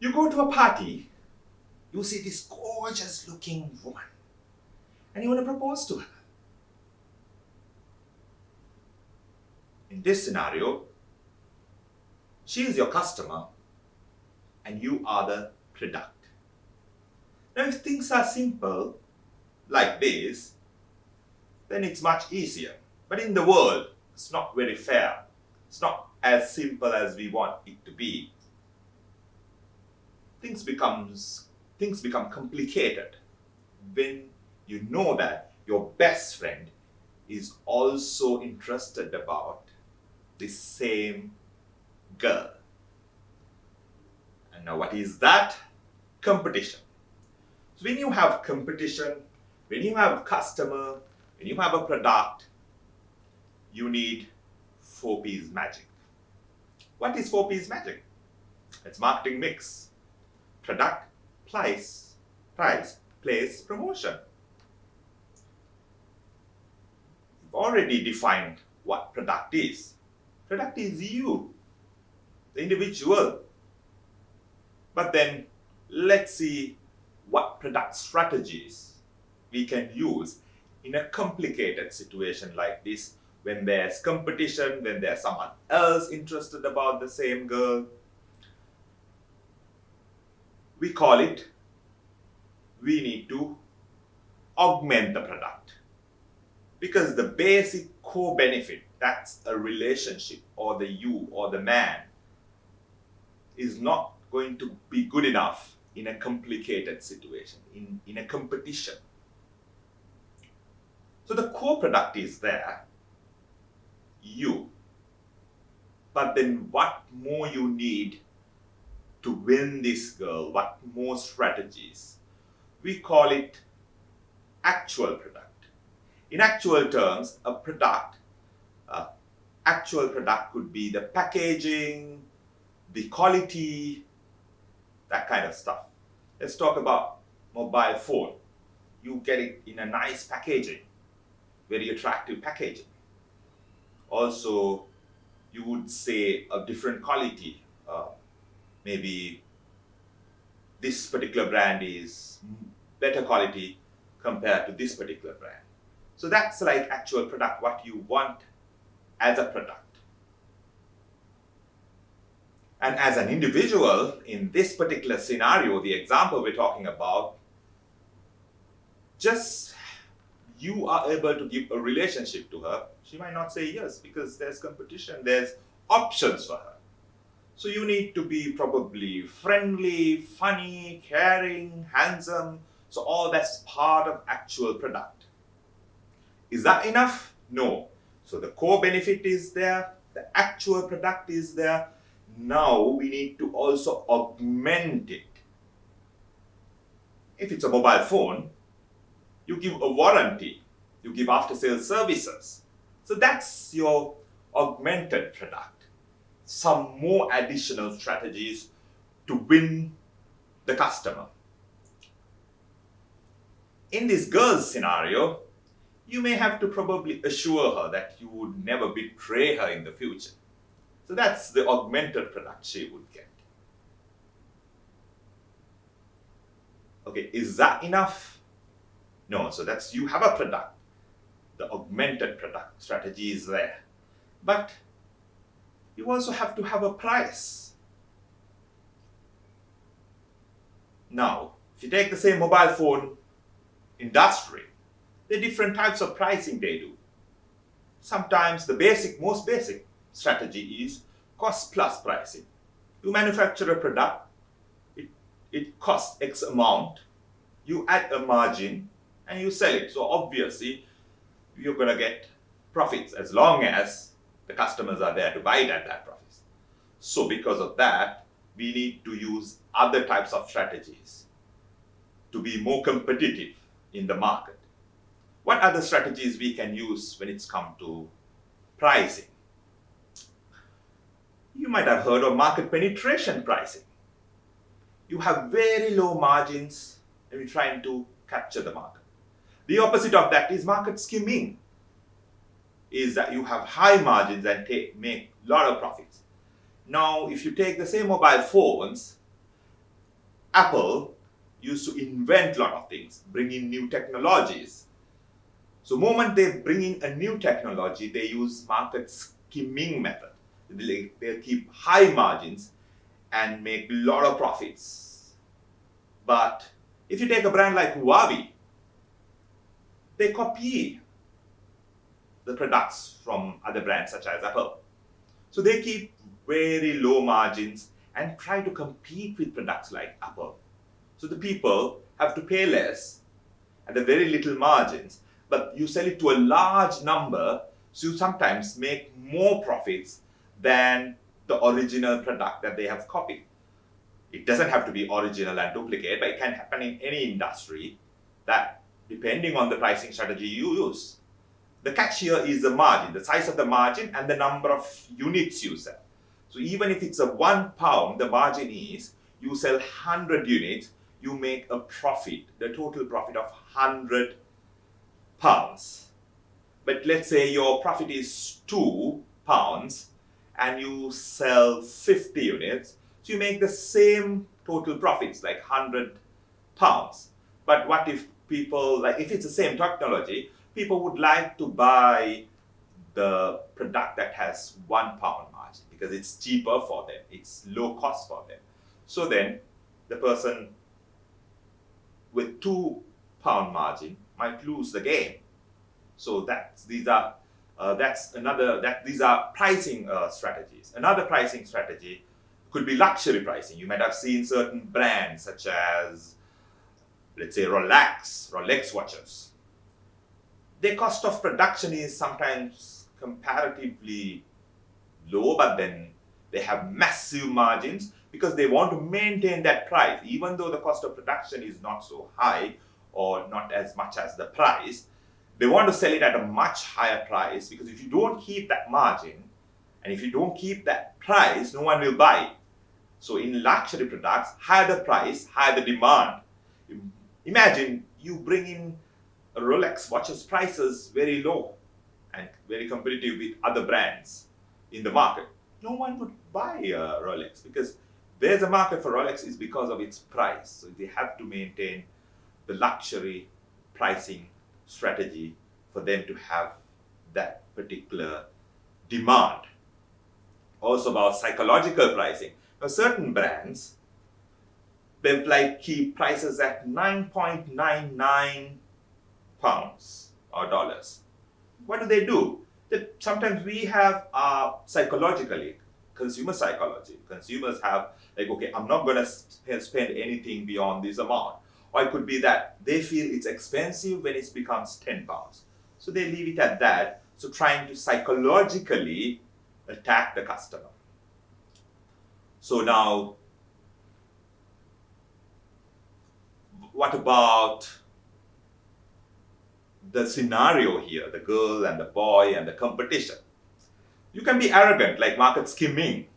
You go to a party, you see this gorgeous looking woman, and you want to propose to her. In this scenario, she is your customer and you are the product. Now, if things are simple like this, then it's much easier. But in the world, it's not very fair. It's not as simple as we want it to be. Things become complicated when you know that your best friend is also interested about the same girl. And now what is that? Competition. So when you have competition, when you have a customer, when you have a product, you need 4P's magic. What is 4P's magic? It's marketing mix. Product, price, place, promotion. You've already defined what product is. Product is you, the individual. But then let's see what product strategies we can use in a complicated situation like this, when there's competition, when there's someone else interested about the same girl. We call it, we need to augment the product. Because the basic core benefit, that's a relationship, or the you or the man, is not going to be good enough in a complicated situation, in a competition. So the core product is there, you. But then what more you need to win this girl, what more strategies? We call it actual product. In actual terms, actual product could be the packaging, the quality, that kind of stuff. Let's talk about mobile phone. You get it in a nice packaging, very attractive packaging. Also, you would say a different quality. Maybe this particular brand is better quality compared to this particular brand. So that's like actual product, what you want as a product. And as an individual, in this particular scenario, the example we're talking about, just you are able to give a relationship to her. She might not say yes because there's competition, there's options for her. So you need to be probably friendly, funny, caring, handsome. So all that's part of actual product. Is that enough? No. So the core benefit is there, the actual product is there. Now we need to also augment it. If it's a mobile phone, you give a warranty, you give after-sales services. So that's your augmented product. Some more additional strategies to win the customer. In this girl's scenario, you may have to probably assure her that you would never betray her in the future. So that's the augmented product she would get. Okay, is that enough? No, so that's, you have a product. The augmented product strategy is there. But you also have to have a price. Now, if you take the same mobile phone industry, there are different types of pricing they do. Sometimes the most basic strategy is cost plus pricing. You manufacture a product, it costs X amount, you add a margin and you sell it. So obviously you're going to get profits as long as the customers are there to buy it at that profit. So because of that, we need to use other types of strategies to be more competitive in the market. What other strategies we can use when it's come to pricing? You might have heard of market penetration pricing. You have very low margins and you're trying to capture the market. The opposite of that is market skimming, is that you have high margins and make a lot of profits. Now, if you take the same mobile phones, Apple used to invent a lot of things, bring in new technologies. So moment they bring in a new technology, they use market skimming method. They'll keep high margins and make a lot of profits. But if you take a brand like Huawei, they copy the products from other brands such as Apple. So they keep very low margins and try to compete with products like Apple. So the people have to pay less at the very little margins, but you sell it to a large number, so you sometimes make more profits than the original product that they have copied. It doesn't have to be original and duplicate, but it can happen in any industry, that depending on the pricing strategy you use. The catch here is the margin, the size of the margin and the number of units you sell. So even if it's a £1, the margin is you sell 100 units, you make a profit, the total profit of £100. But let's say your profit is £2 and you sell 50 units, so you make the same total profits, like £100. But what if people, like if it's the same technology, people would like to buy the product that has £1 margin because it's cheaper for them, it's low cost for them. So then the person with £2 margin might lose the game. So these are pricing strategies. Another pricing strategy could be luxury pricing. You might have seen certain brands such as, let's say, Rolex watches. Their cost of production is sometimes comparatively low, but then they have massive margins because they want to maintain that price. Even though the cost of production is not so high or not as much as the price, they want to sell it at a much higher price, because if you don't keep that margin and if you don't keep that price, no one will buy it. So in luxury products, higher the price, higher the demand. Imagine you bring in a Rolex watches prices very low and very competitive with other brands in the market. No one would buy a Rolex, because there's a market for Rolex is because of its price. So they have to maintain the luxury pricing strategy for them to have that particular demand. Also about psychological pricing. Now certain brands, they like keep prices at 9.99 pounds or dollars. What do? Sometimes we have psychologically, consumer psychology. Consumers have like, okay, I'm not going to spend anything beyond this amount. Or it could be that they feel it's expensive when it becomes £10. So they leave it at that. So trying to psychologically attack the customer. So now, what about the scenario here, the girl and the boy and the competition? You can be arrogant, like market skimming.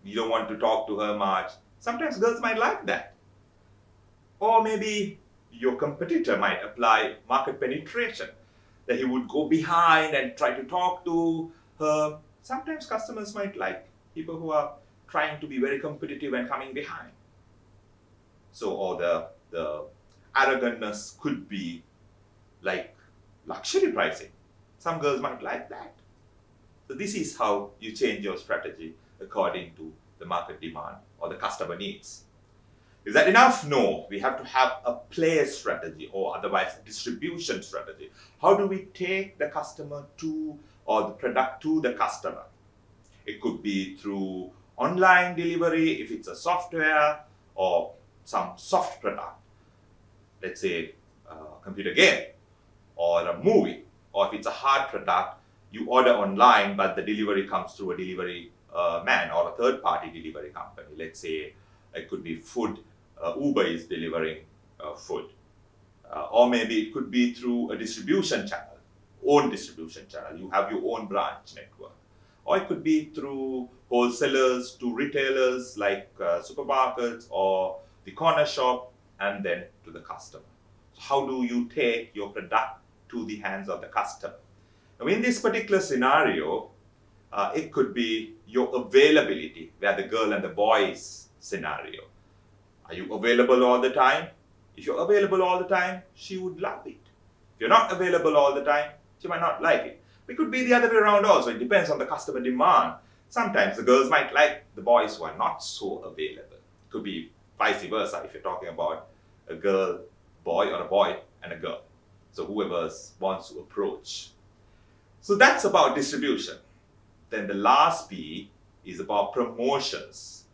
You don't want to talk to her much. Sometimes girls might like that. Or maybe your competitor might apply market penetration, that he would go behind and try to talk to her. Sometimes customers might like people who are trying to be very competitive and coming behind. So, or the arrogantness could be like luxury pricing. Some girls might like that. So this is how you change your strategy according to the market demand or the customer needs. Is that enough? No. We have to have a place strategy, or otherwise a distribution strategy. How do we take the customer to, or the product to the customer? It could be through online delivery if it's a software or some soft product. Let's say a computer game or a movie. Or if it's a hard product, you order online but the delivery comes through a delivery man or a third-party delivery company. Let's say it could be food. Uber is delivering food. Or maybe it could be through a distribution channel, own distribution channel. You have your own branch network. Or it could be through wholesalers to retailers like supermarkets or the corner shop, and then to the customer. So how do you take your product to the hands of the customer? Now in this particular scenario, it could be your availability, where the girl and the boy's scenario. Are you available all the time? If you're available all the time, she would love it. If you're not available all the time, she might not like it. It could be the other way around also. It depends on the customer demand. Sometimes the girls might like the boys who are not so available. It could be vice versa if you're talking about a girl, boy, or a boy and a girl. So whoever wants to approach. So that's about distribution. Then the last P is about promotions.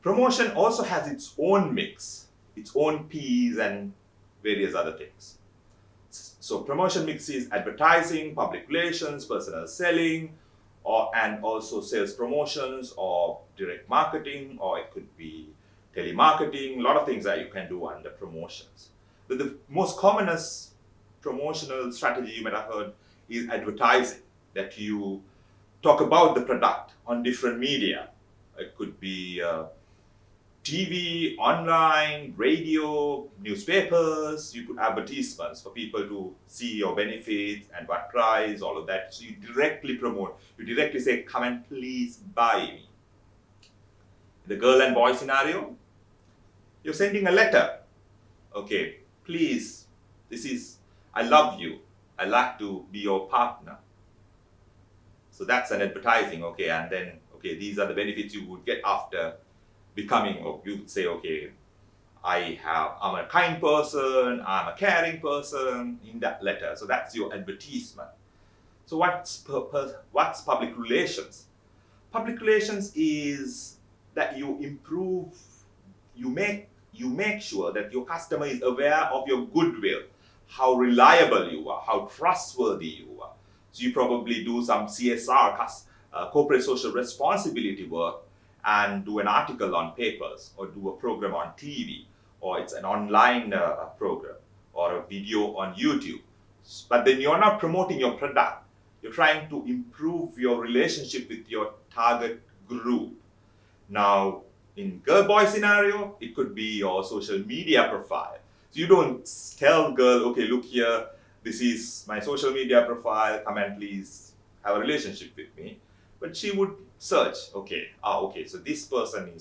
Promotion also has its own mix, its own P's and various other things. So promotion mix is advertising, public relations, personal selling, and also sales promotions or direct marketing, or it could be telemarketing, a lot of things that you can do under promotions. But the most commonest promotional strategy you might have heard is advertising, that you talk about the product on different media. It could be TV, online, radio, newspapers. You put advertisements for people to see your benefits and what price, all of that. So you directly promote. You directly say, come and please buy me. The girl and boy scenario, you're sending a letter. Okay, please, I love you. I like to be your partner. So that's an advertising, okay, and then, okay, these are the benefits you would get after becoming, or you would say, okay, I'm a kind person, I'm a caring person in that letter. So that's your advertisement. So what's public relations? Public relations is that you improve, you make sure that your customer is aware of your goodwill, how reliable you are, how trustworthy you are. So you probably do some CSR, corporate social responsibility work, and do an article on papers, or do a program on TV, or it's an online program, or a video on YouTube. But then you're not promoting your product. You're trying to improve your relationship with your target group. Now, in girl-boy scenario, it could be your social media profile. So you don't tell girl, okay, look here, this is my social media profile, come and please have a relationship with me. But she would search, okay, so this person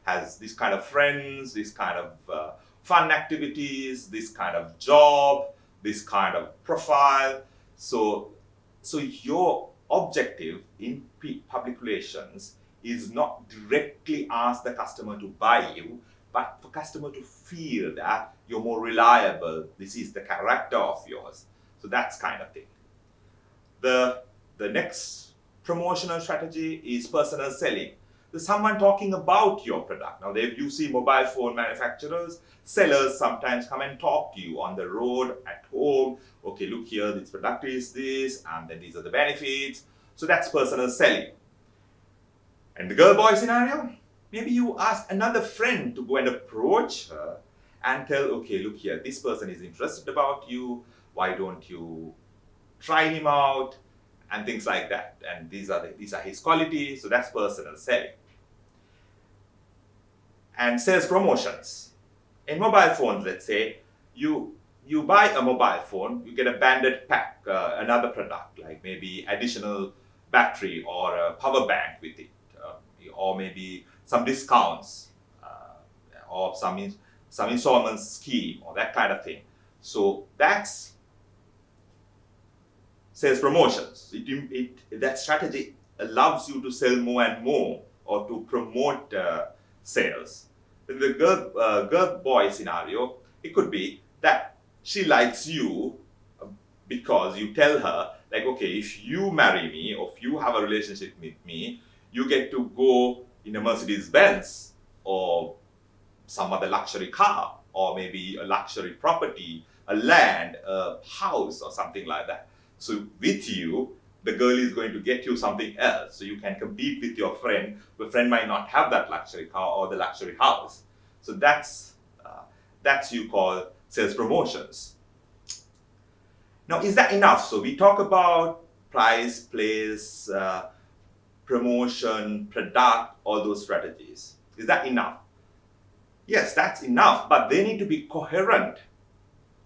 has this kind of friends, this kind of fun activities, this kind of job, this kind of profile. So your objective in public relations is not directly ask the customer to buy you, but for customer to feel that you're more reliable. This is the character of yours. So that's kind of thing. The next promotional strategy is personal selling. There's someone talking about your product. Now, you see mobile phone manufacturers, sellers sometimes come and talk to you on the road, at home. Okay, look here, this product is this, and then these are the benefits. So that's personal selling. And the girl-boy scenario, maybe you ask another friend to go and approach her and tell, okay, look here, this person is interested about you. Why don't you try him out? And things like that. And these are his qualities. So that's personal selling. And sales promotions. In mobile phones, let's say, you buy a mobile phone, you get a banded pack, another product, like maybe additional battery or a power bank with it, or maybe some discounts, or some installment scheme, or that kind of thing. So that's sales promotions. That strategy allows you to sell more and more, or to promote sales. In the girl-boy scenario, it could be that she likes you because you tell her, like, okay, if you marry me, or if you have a relationship with me, you get to go in a Mercedes-Benz, or some other luxury car, or maybe a luxury property, a land, a house, or something like that. So with you, the girl is going to get you something else. So you can compete with your friend. The friend might not have that luxury car or the luxury house. So that's you call sales promotions. Now, is that enough? So we talk about price, place, promotion, product, all those strategies. Is that enough? Yes, that's enough, but they need to be coherent.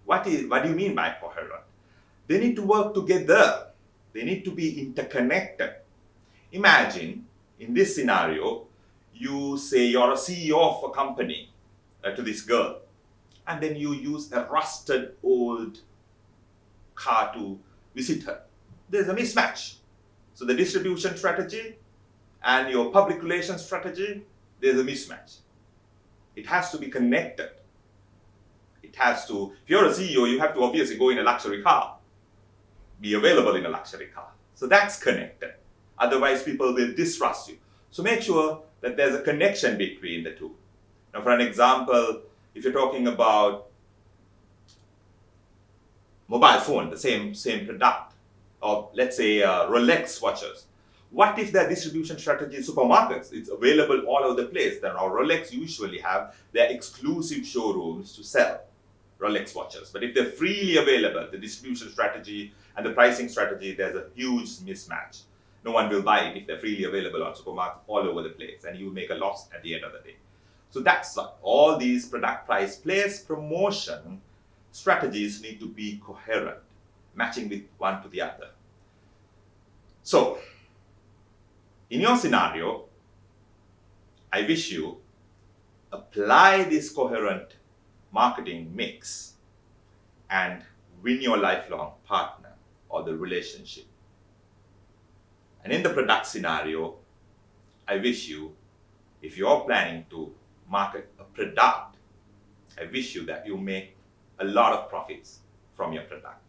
What do you mean by coherent? They need to work together. They need to be interconnected. Imagine, in this scenario, you say you're a CEO of a company, to this girl, and then you use a rusted old car to visit her. There's a mismatch. So the distribution strategy and your public relations strategy, there's a mismatch. It has to be connected. It has to, if you're a CEO, you have to obviously go in a luxury car, be available in a luxury car. So that's connected. Otherwise, people will distrust you. So make sure that there's a connection between the two. Now, for an example, if you're talking about mobile phone, the same product, or let's say Rolex watches. What if their distribution strategy is supermarkets? It's available all over the place. Then our Rolex usually have their exclusive showrooms to sell Rolex watches. But if they're freely available, the distribution strategy and the pricing strategy, there's a huge mismatch. No one will buy it if they're freely available on supermarkets all over the place, and you make a loss at the end of the day. So that's all these product, price, place, promotion strategies need to be coherent, matching with one to the other. So, in your scenario, I wish you apply this coherent marketing mix and win your lifelong partner or the relationship. And in the product scenario, I wish you, if you're planning to market a product, I wish you that you make a lot of profits from your product.